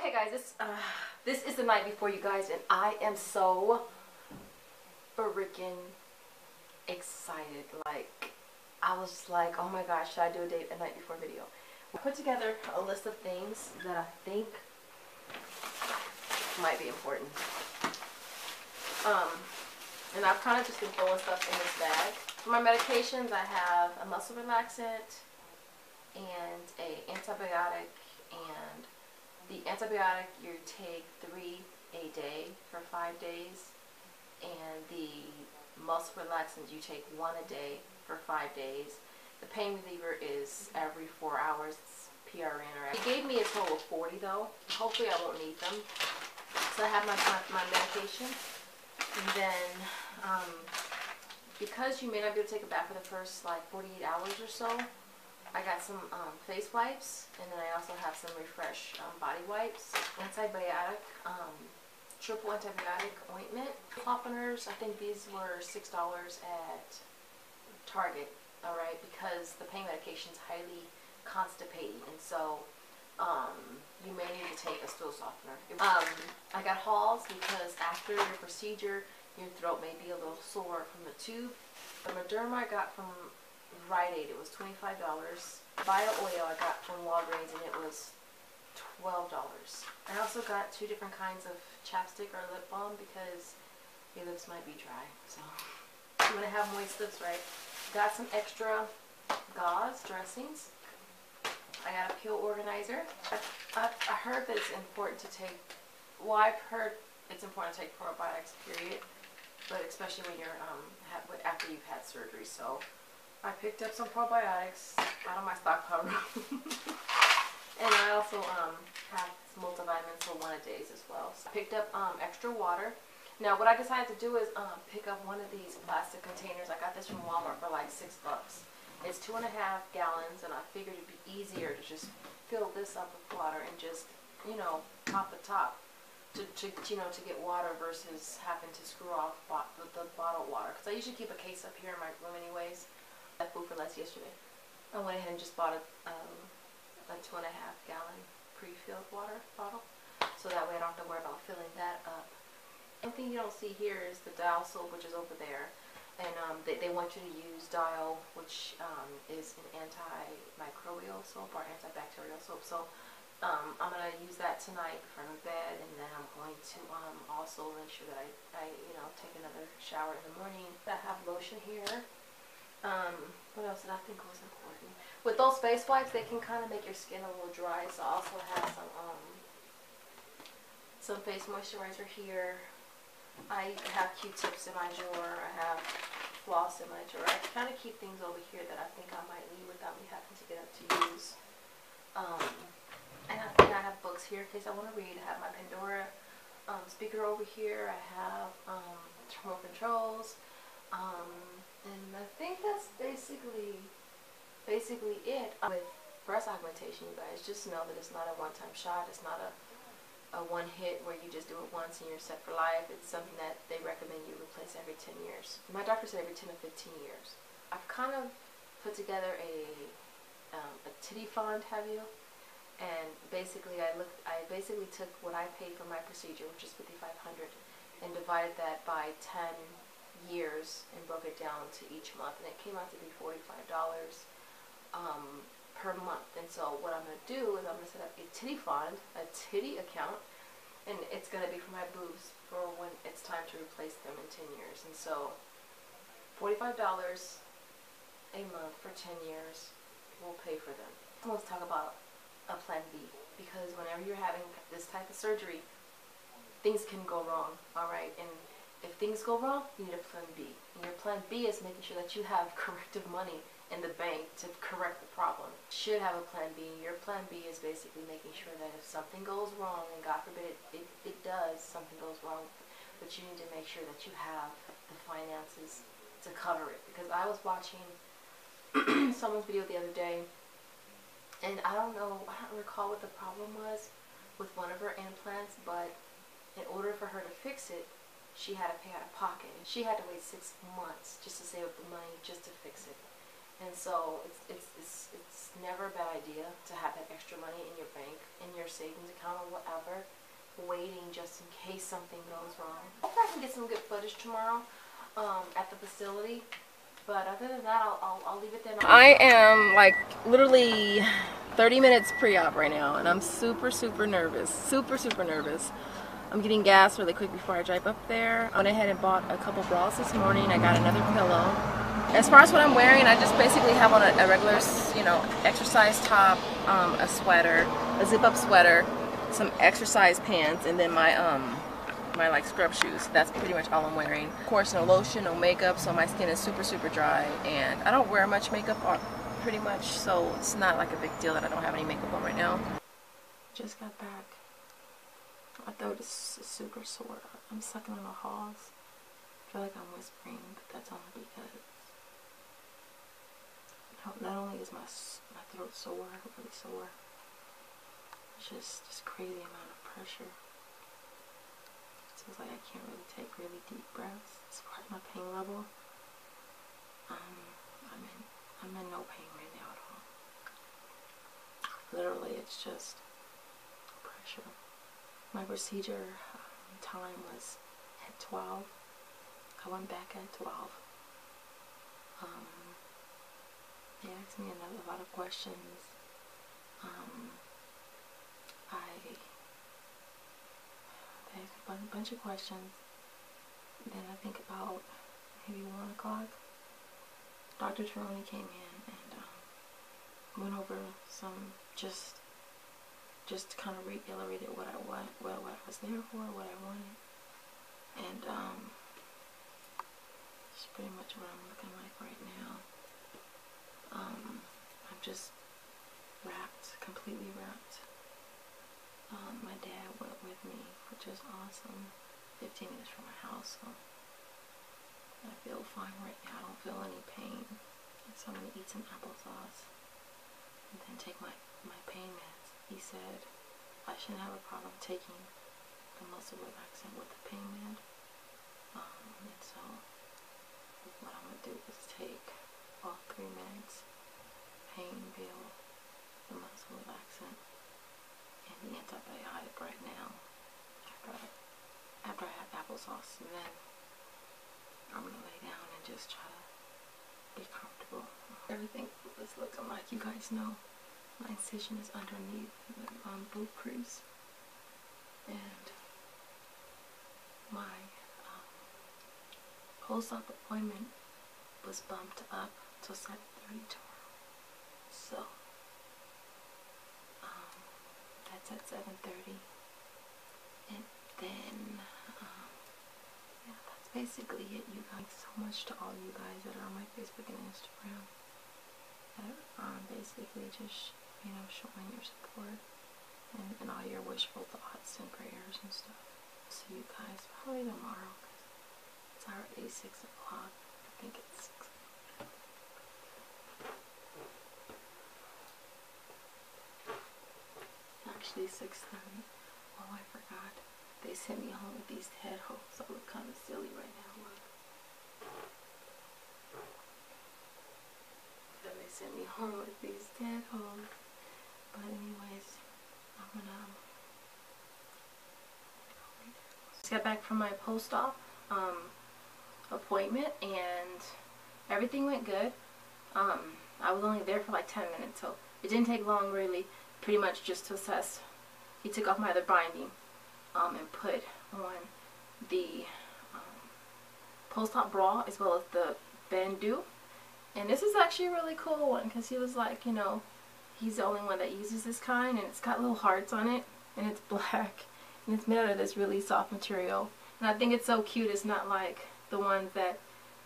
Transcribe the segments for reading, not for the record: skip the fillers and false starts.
Okay guys, this is the night before, you guys, and I am so freaking excited. Like, I was just like, oh my gosh, should I do a night before video? I put together a list of things that I think might be important. And I've kind of just been throwing stuff in this bag. For my medications, I have a muscle relaxant and an antibiotic, and the antibiotic you take 3 a day for 5 days, and the muscle relaxant you take 1 a day for 5 days. The pain reliever is every 4 hours. It's PRN. He gave me a total of 40 though. Hopefully I won't need them. So I have my medication, and then because you may not be able to take a bath for the first like 48 hours or so, I got some face wipes, and then I also have some Refresh body wipes, antibiotic, triple antibiotic ointment, softeners. I think these were $6 at Target, alright, because the pain medication is highly constipating, and so you may need to take a stool softener. I got Halls because after your procedure, your throat may be a little sore from the tube. The Mederma I got from Rite Aid, it was $25. Bio Oil I got from Walgreens, and it was $12. I also got 2 different kinds of chapstick or lip balm because your lips might be dry. So you want to have moist lips, right? Got some extra gauze dressings. I got a peel organizer. I heard that it's important to take, well, I've heard it's important to take probiotics, period, but especially when you're after you've had surgery. So I picked up some probiotics out of my stockpile room. And I also have some multivitamins for 1 a days as well. So I picked up extra water. Now what I decided to do is pick up one of these plastic containers. I got this from Walmart for like $6. It's 2.5 gallons, and I figured it'd be easier to just fill this up with water and just, you know, pop the top to get water versus having to screw off the bottled water. Because I usually keep a case up here in my room anyways. I Food for Less yesterday. I went ahead and just bought a 2.5 gallon pre-filled water bottle, so that way I don't have to worry about filling that up. One thing you don't see here is the Dial soap, which is over there, and they want you to use Dial, which is an antimicrobial soap or antibacterial soap. So I'm gonna use that tonight before I'm in bed, and then I'm going to also make sure that I take another shower in the morning. I have lotion here. What else did I think was important? With those face wipes, they can kind of make your skin a little dry, so I also have some face moisturizer here. I have Q-tips in my drawer. I have floss in my drawer. I kind of keep things over here that I think I might need without me having to get up to use. And I have books here in case I want to read. I have my Pandora speaker over here. I have remote controls. And I think that's basically it. With breast augmentation, you guys, just know that it's not a one-time shot. It's not a one hit where you just do it once and you're set for life. It's something that they recommend you replace every 10 years. My doctor said every 10 to 15 years. I've kind of put together a titty fund, have you? And basically I basically took what I paid for my procedure, which is $5,500, and divided that by 10 years and broke it down to each month, and it came out to be $45 per month. And so what I'm going to do is I'm going to set up a titty fund, a titty account, and it's going to be for my boobs for when it's time to replace them in 10 years. And so $45 a month for 10 years will pay for them. Let's talk about a plan B, because whenever you're having this type of surgery, things can go wrong, alright? And if things go wrong, you need a plan B. And your plan B is making sure that you have corrective money in the bank to correct the problem. You should have a plan B. Your plan B is basically making sure that if something goes wrong, and God forbid it does, something goes wrong, but you need to make sure that you have the finances to cover it. Because I was watching someone's video the other day, and I don't recall what the problem was with one of her implants, but in order for her to fix it, she had to pay out of pocket. She had to wait 6 months just to save up the money just to fix it. And so it's never a bad idea to have that extra money in your bank, in your savings account or whatever, waiting just in case something goes wrong. I can get some good footage tomorrow at the facility. But other than that, I'll leave it there. I am like literally 30 minutes pre-op right now, and I'm super nervous. Super nervous. I'm getting gas really quick before I drive up there. I went ahead and bought a couple bras this morning. I got another pillow. As far as what I'm wearing, I just basically have on a regular, you know, exercise top, a sweater, a zip-up sweater, some exercise pants, and then my like scrub shoes. That's pretty much all I'm wearing. Of course, no lotion, no makeup, so my skin is super dry, and I don't wear much makeup on, pretty much, so it's not like a big deal that I don't have any makeup on right now. Just got back. My throat is super sore. I'm sucking on the halls. I feel like I'm whispering, but that's only because not only is my throat sore, really sore, it's just this crazy amount of pressure. Feels like I can't really take really deep breaths. As far as my pain level, I'm in no pain right now at all. Literally, it's just pressure. My procedure time was at 12. I went back at 12. They asked me a lot of questions. They asked a bunch of questions. Then I think about maybe 1 o'clock, Dr. Taroni came in and went over some just kind of reiterated what I was there for, what I wanted, and it's pretty much what I'm looking like right now. I'm just wrapped, completely wrapped. My dad went with me, which is awesome. 15 minutes from my house, so I feel fine right now. I don't feel any pain. So I'm gonna eat some applesauce and then take my pain meds. He said I shouldn't have a problem taking the muscle relaxant with the pain med. And so what I'm gonna do is take all 3 meds: pain pill, the muscle relaxant, and the antibiotic right now. After I have applesauce, and then I'm gonna lay down and just try to be comfortable. Everything is looking like, you guys know, my incision is underneath the boob crease, and my post-op appointment was bumped up to 7:30 tomorrow. So that's at 7:30, and then yeah, that's basically it, you guys. So much to all you guys that are on my Facebook and Instagram that are basically just, you know, showing your support and all your wishful thoughts and prayers and stuff. See you guys probably tomorrow, because it's already 6 o'clock. I think it's 6. Actually 6:30. Oh, I forgot. They sent me home with these head holes. I look kind of silly right now. Look. So they sent me home with these head holes. But anyways, I'm gonna just got back from my post-op appointment, and everything went good. I was only there for like 10 minutes, so it didn't take long really. Pretty much just to assess. He took off my other binding and put on the post-op bra as well as the bandeau. And this is actually a really cool one, because he was like, you know, he's the only one that uses this kind, and it's got little hearts on it, and it's black, and it's made out of this really soft material. And I think it's so cute. It's not like the ones that,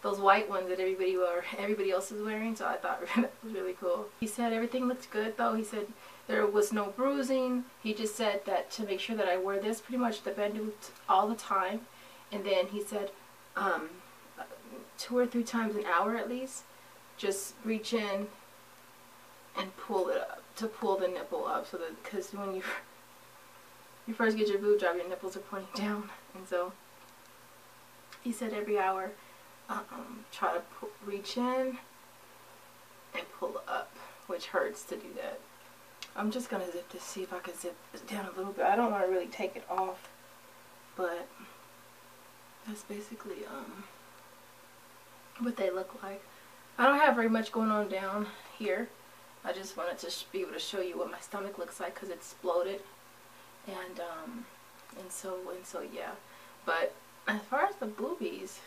those white ones that everybody else is wearing, so I thought that was really cool. He said everything looked good though. He said there was no bruising. He just said that to make sure that I wear this, pretty much the bandeau all the time. And then he said 2 or 3 times an hour at least, just reach in and pull it up, to pull the nipple up, so that, because when you first get your boob job, your nipples are pointing down. And so he said every hour, try to reach in and pull up, which hurts to do that. I'm just gonna zip this, see if I can zip this down a little bit. I don't want to really take it off, but that's basically what they look like. I don't have very much going on down here. I just wanted to be able to show you what my stomach looks like because it's bloated, and so yeah. But as far as the boobies,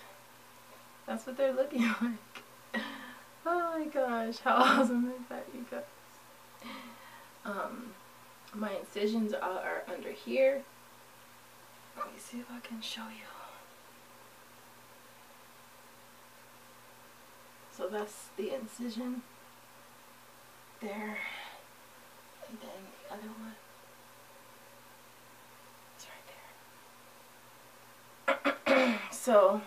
that's what they're looking like. Oh my gosh, how awesome is that, you guys? My incisions are under here. Let me see if I can show you. So that's the incision there, and then the other one is right there. So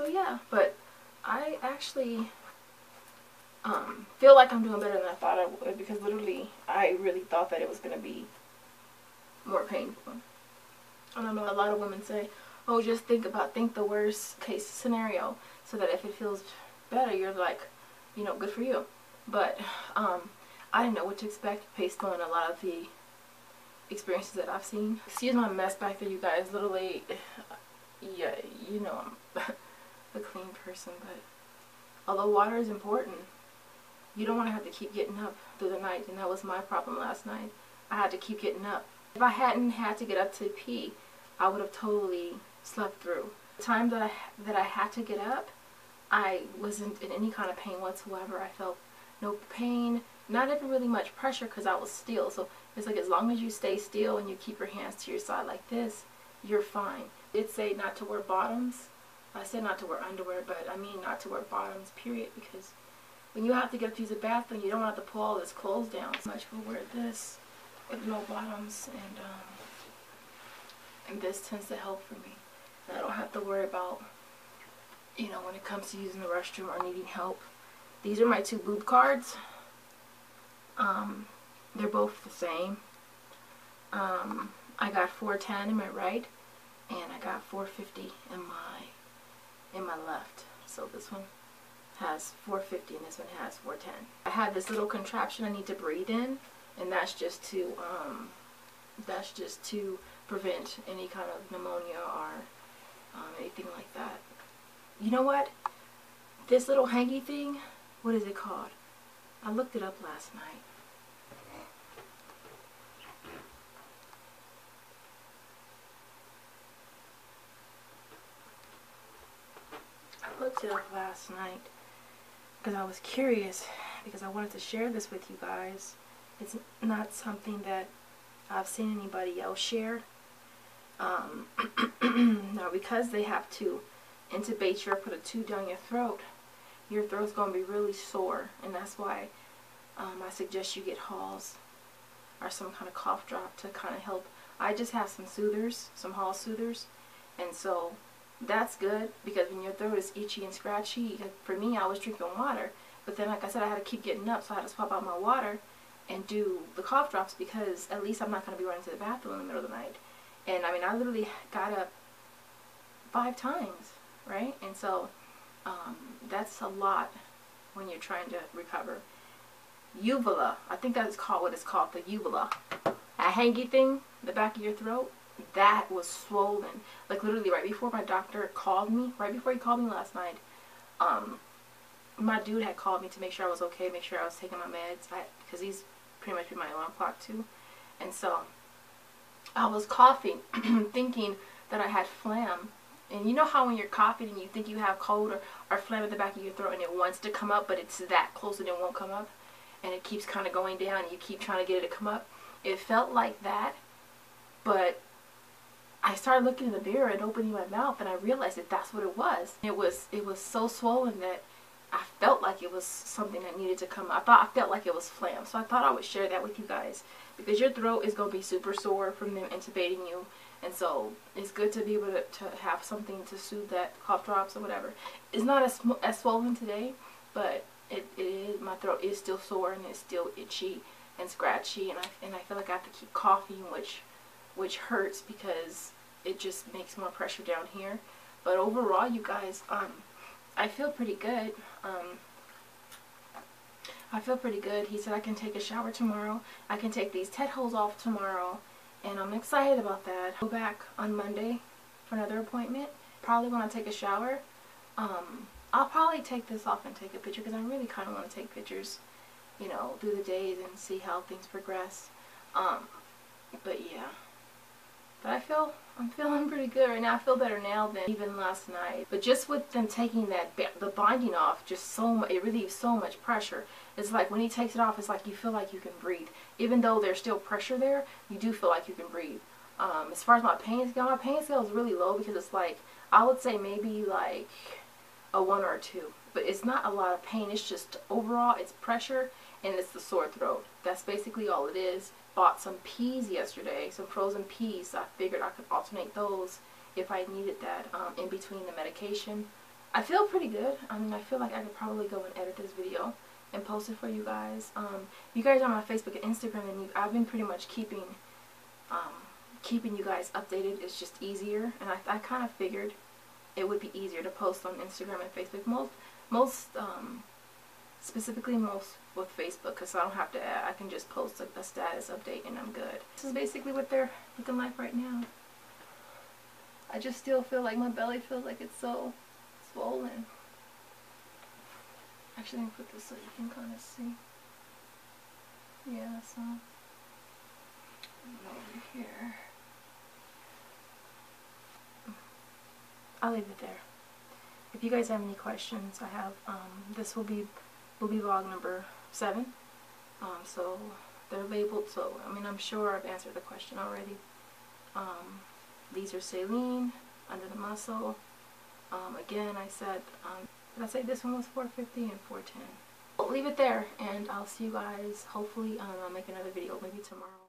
yeah, but I actually feel like I'm doing better than I thought I would, because literally I really thought that it was going to be more painful. I don't know, a lot of women say, oh, just think the worst case scenario, so that if it feels better, you're like, you know, good for you. But I didn't know what to expect based on a lot of the experiences that I've seen. Excuse my mess back there, you guys. Literally, yeah, you know I'm a clean person, but although water is important, you don't want to have to keep getting up through the night, and that was my problem last night. I had to keep getting up. If I hadn't had to get up to pee, I would have totally slept through. The time that I had to get up, I wasn't in any kind of pain whatsoever. I felt no pain, not even really much pressure because I was still. So it's like as long as you stay still and you keep your hands to your side like this, you're fine. It say not to wear bottoms. I said not to wear underwear, but I mean not to wear bottoms, period, because when you have to get up to use the bathroom, you don't have to pull all this clothes down. Much will wear this with no bottoms, and this tends to help for me. And I don't have to worry about, you know, when it comes to using the restroom or needing help. These are my 2 boob cards. They're both the same. I got 410 in my right, and I got 450 in my left. So this one has 450 and this one has 410. I have this little contraption I need to breathe in, and that's just to prevent any kind of pneumonia or anything like that. You know what? This little hangy thing, what is it called? I looked it up last night. Because I was curious, because I wanted to share this with you guys. It's not something that I've seen anybody else share. Now, because they have to intubate you or put a tube down your throat's going to be really sore, and that's why I suggest you get Halls or some kind of cough drop to kind of help. I just have some soothers, some Hall soothers, and so that's good, because when your throat is itchy and scratchy, for me, I was drinking water, but then, like I said, I had to keep getting up, so I had to swap out my water and do the cough drops, because at least I'm not going to be running to the bathroom in the middle of the night. And I mean, I literally got up 5 times, right? And so that's a lot when you're trying to recover. Uvula, I think that is called what it's called, the uvula. A hangy thing, the back of your throat, that was swollen. Like literally right before my doctor called me, right before he called me last night, my dude had called me to make sure I was okay, make sure I was taking my meds, because he's pretty much been my alarm clock too. And so I was coughing, thinking that I had phlegm. And you know how when you're coughing and you think you have cold or phlegm at the back of your throat and it wants to come up, but it's that close and it won't come up, and it keeps kind of going down and you keep trying to get it to come up? It felt like that, but I started looking in the mirror and opening my mouth, and I realized that that's what it was. It was so swollen that I felt like it was something that needed to come up. I felt like it was phlegm, so I thought I would share that with you guys, because your throat is going to be super sore from them intubating you, and so it's good to be able to have something to soothe that, cough drops or whatever. It's not as swollen today, but it is. My throat is still sore and it's still itchy and scratchy, and I feel like I have to keep coughing, which hurts because it just makes more pressure down here. But overall, you guys, I feel pretty good. I feel pretty good. He said I can take a shower tomorrow. I can take these tet holes off tomorrow. And I'm excited about that. Go back on Monday for another appointment. Probably when I take a shower. I'll probably take this off and take a picture because I really kind of want to take pictures, you know, through the days and see how things progress. But yeah. But I'm feeling pretty good right now. I feel better now than even last night. But just with them taking the binding off, it relieves so much pressure. It's like when he takes it off, it's like you feel like you can breathe. Even though there's still pressure there, you do feel like you can breathe. As far as my pain scale is really low because it's like, I would say maybe like a 1 or a 2. But it's not a lot of pain. It's just overall, it's pressure and it's the sore throat. That's basically all it is. Bought some peas yesterday, some frozen peas. I figured I could alternate those if I needed that in between the medication. I feel pretty good. I mean, I feel like I could probably go and edit this video and post it for you guys. You guys are on my Facebook and Instagram, and I've been pretty much keeping you guys updated. It's just easier, and I kind of figured it would be easier to post on Instagram and Facebook. Specifically most with Facebook, because I don't have to add. I can just post a status update and I'm good. This is basically what they're looking like right now. I just still feel like my belly feels like it's so swollen. Actually, let me put this so you can kind of see. Yeah, so over here. I'll leave it there. If you guys have any questions, I have this will be Boobie Vlog number 7. So they're labeled, so I mean I'm sure I've answered the question already. These are saline under the muscle. Again, I said did I say this one was $4.50 and $4.10? I'll leave it there, and I'll see you guys hopefully I'll make another video maybe tomorrow.